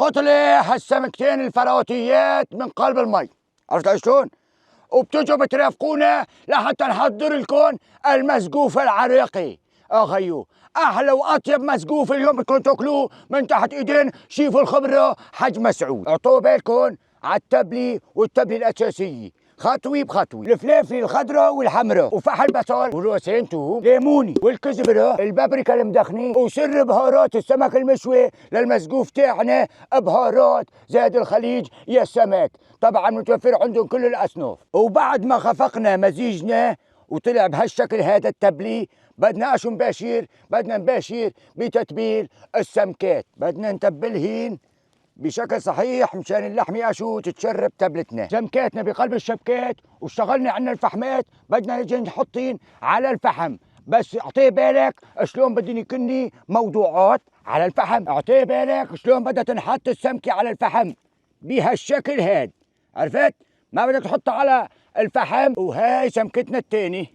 بتطلع هالسمكتين الفراوتيات من قلب المي، عرفت شلون؟ وبتجوا بترافقونا لحتى نحضر لكم المسقوف العريقي. اخيو احلى واطيب مسقوف اليوم بدكم تاكلوه من تحت ايدين شيف الخبره حج مسعود. اعطوا بالكم على التبلي والتبلي الاساسيه خطوي بخطوي، الفلافل الخضراء والحمراء وفحل بصل وروسين توم ليموني والكزبره البابريكا المدخنه وسر بهارات السمك المشوي للمسقوف تاعنا بهارات زاد الخليج يا السمك، طبعا متوفر عندهم كل الاصناف. وبعد ما خفقنا مزيجنا وطلع بهالشكل هذا التبلي بدنا اشو نباشر؟ بدنا نباشر بتتبيل السمكات، بدنا نتبلهن بشكل صحيح مشان اللحمة اشو تتشرب تبلتنا. سمكاتنا بقلب الشبكات واشتغلنا عنا الفحمات بدنا نجي نحطين على الفحم، بس اعطي بالك شلون بدي كني موضوعات على الفحم، اعطي بالك شلون بدها تنحط السمكة على الفحم بهالشكل هاد، عرفت؟ ما بدك تحطها على الفحم. وهاي سمكتنا التاني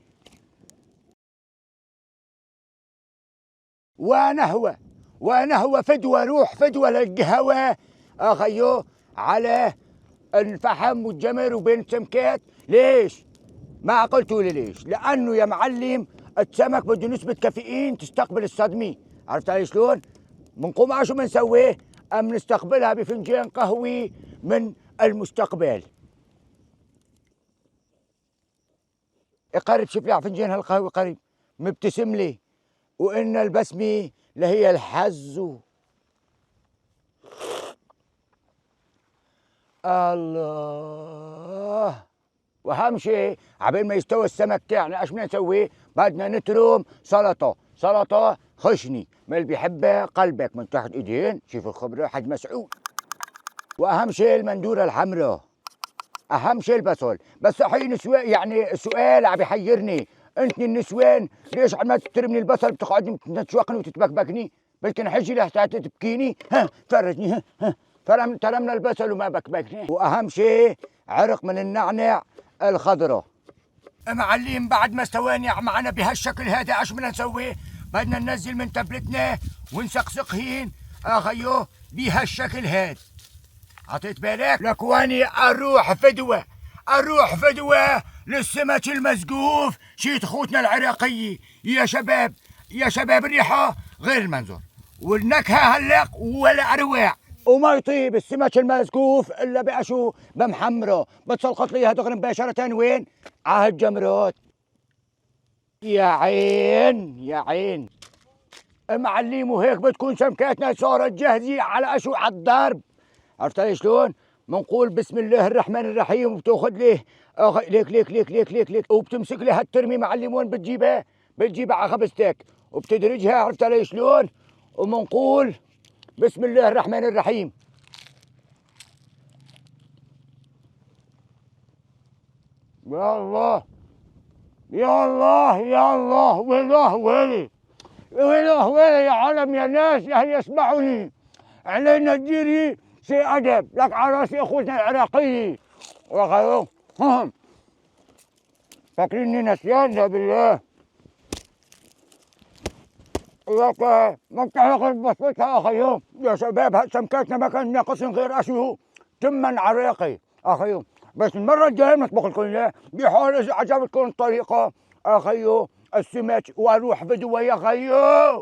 ونهوى فدوة، روح فدوة للقهوة اخيو على الفحم والجمر وبين السمكات. ليش؟ ما قلتوا لي ليش؟ لانه يا معلم السمك بده نسبة كافيين تستقبل الصدمة، عرفت علي شلون؟ بنقوم شو بنسوي؟ ام نستقبلها بفنجان قهوة من المستقبل. قرب شوف لي على فنجان هالقهوة، قرب مبتسم لي، وان البسمة لهي الحز. الله. واهم شيء عبين ما يستوي السمك تاعنا ايش بدنا نسوي؟ بدنا نترم سلطه خشني من اللي بيحبها قلبك من تحت ايدين شوف الخبره حج مسعود. واهم شيء المندوره الحمراء، اهم شيء البصل. بس حين يعني السؤال عم يحيرني، انت النسوان ليش عم ترمني البصل بتقعدي تتشوقني وتتبكبكني؟ بدك حجي لحتى تبكيني؟ ها فرجني، ها ترمنا البصل وما بكبكني. واهم شيء عرق من النعناع الخضراء. معلم بعد ما استوينا معنا بهالشكل هذا ايش بدنا نسوي؟ بدنا ننزل من تبلتنا ونسقسقهن اخيو بهالشكل هذا، عطيت بالك؟ لكواني اروح فدوه للسمك المسقوف شيت خوتنا العراقيه. يا شباب يا شباب الريحه غير المنظر والنكهه هلق ولا اروع. وما يطيب السمك المسقوف الا باشو بمحمره، بتسلقط ليها دغري مباشره وين؟ على الجمرات. يا عين يا عين معلم، وهيك بتكون سمكاتنا صارت جاهزه على اشو على الضرب، عرفت علي شلون؟ بنقول بسم الله الرحمن الرحيم وبتاخذ ليه ليك وبتمسك لها الترمي معلم. وين بتجيبها؟ بتجيبها على خبزتك وبتدرجها، عرفت علي شلون؟ وبنقول بسم الله الرحمن الرحيم. يا الله يا الله يا الله، والله ويلي والله ويلي يا عالم يا ناس يا يسمعوني، علينا تديري شيء ادب لك على راسي اخوتنا العراقيه. وخيو فاكريني نسيان؟ لا بالله لك ما بتعرف بسوتها اخيو. يا شباب هالسمكاتنا ما كان ناقصين غير اشو تمن عراقي اخيو. بس المره الجايه بنطبخ لكم اياه بحال اذا عجبتكم الطريقه اخيو السمك واروح فدوه يا خيو.